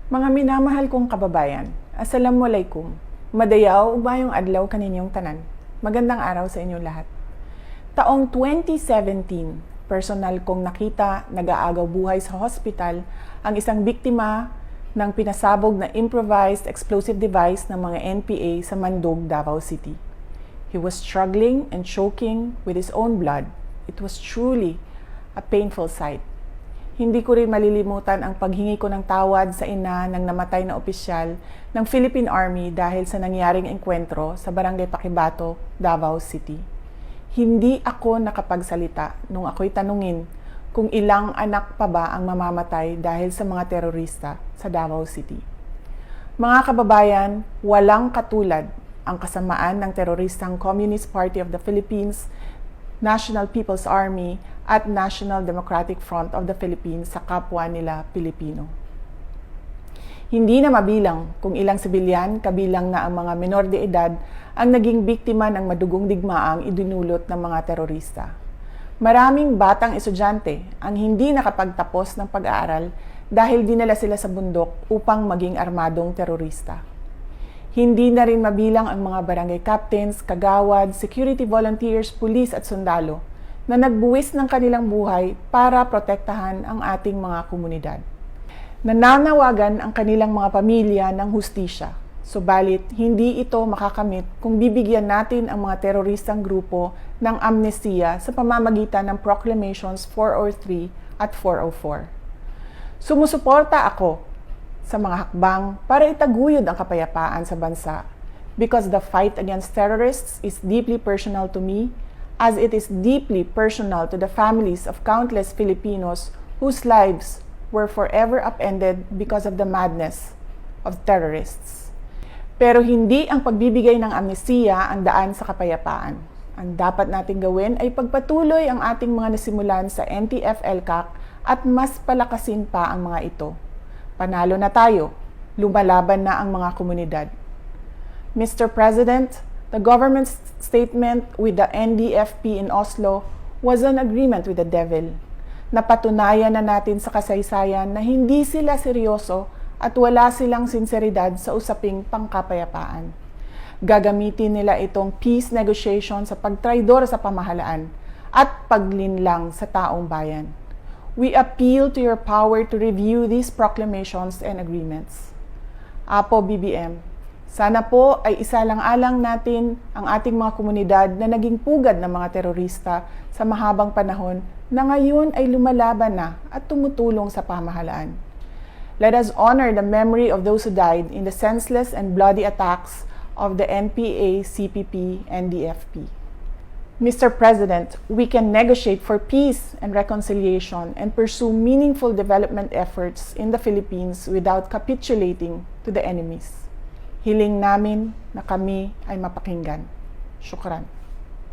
Mga minamahal kong kababayan, Assalamualaikum. Madayaw ubayong adlaw kaninyong tanan. Magandang araw sa inyong lahat. Taong 2017, personal kong nakita nag-aagaw buhay sa hospital ang isang biktima ng pinasabog na improvised explosive device ng mga NPA sa Mandog, Davao City. He was struggling and choking with his own blood. It was truly a painful sight. Hindi ko rin malilimutan ang paghingi ko ng tawad sa ina ng namatay na opisyal ng Philippine Army dahil sa nangyaring engkwentro sa Barangay Paquibato, Davao City. Hindi ako nakapagsalita nung ako'y tanungin kung ilang anak pa ba ang mamamatay dahil sa mga terorista sa Davao City. Mga kababayan, walang katulad ang kasamaan ng teroristang Communist Party of the Philippines, National People's Army at National Democratic Front of the Philippines sa kapwa nila Pilipino. Hindi na mabilang kung ilang sibilyan, kabilang na ang mga menor de edad, ang naging biktima ng madugong digmaang idinulot ng mga terorista. Maraming batang estudyante ang hindi nakapagtapos ng pag-aaral dahil dinala sila sa bundok upang maging armadong terorista. Hindi na rin mabilang ang mga barangay captains, kagawad, security volunteers, pulis at sundalo na nagbuwis ng kanilang buhay para protektahan ang ating mga komunidad. Nananawagan ang kanilang mga pamilya ng hustisya, subalit hindi ito makakamit kung bibigyan natin ang mga teroristang grupo ng amnestiya sa pamamagitan ng Proclamations 403 at 404. Sumusuporta ako sa mga hakbang para itaguyod ang kapayapaan sa bansa because the fight against terrorists is deeply personal to me as it is deeply personal to the families of countless Filipinos whose lives were forever upended because of the madness of terrorists. Pero hindi ang pagbibigay ng amnestiya ang daan sa kapayapaan. Ang dapat nating gawin ay pagpatuloy ang ating mga nasimulan sa NTF-ELCAC at mas palakasin pa ang mga ito. Panalo na tayo, lumalaban na ang mga komunidad. Mr. President, the government's statement with the NDFP in Oslo was an agreement with the devil. Napatunayan na natin sa kasaysayan na hindi sila seryoso at wala silang sinseridad sa usaping pangkapayapaan. Gagamitin nila itong peace negotiation sa pagtraidor sa pamahalaan at paglinlang sa taong bayan. We appeal to your power to review these proclamations and agreements. Apo BBM, sana po ay isalang-alang natin ang ating mga komunidad na naging pugad ng mga terorista sa mahabang panahon na ngayon ay lumalaban na at tumutulong sa pamahalaan. Let us honor the memory of those who died in the senseless and bloody attacks of the NPA, CPP, and DFP. Mr. President, we can negotiate for peace and reconciliation and pursue meaningful development efforts in the Philippines without capitulating to the enemies. Hiling namin na kami ay mapakinggan. Shukran.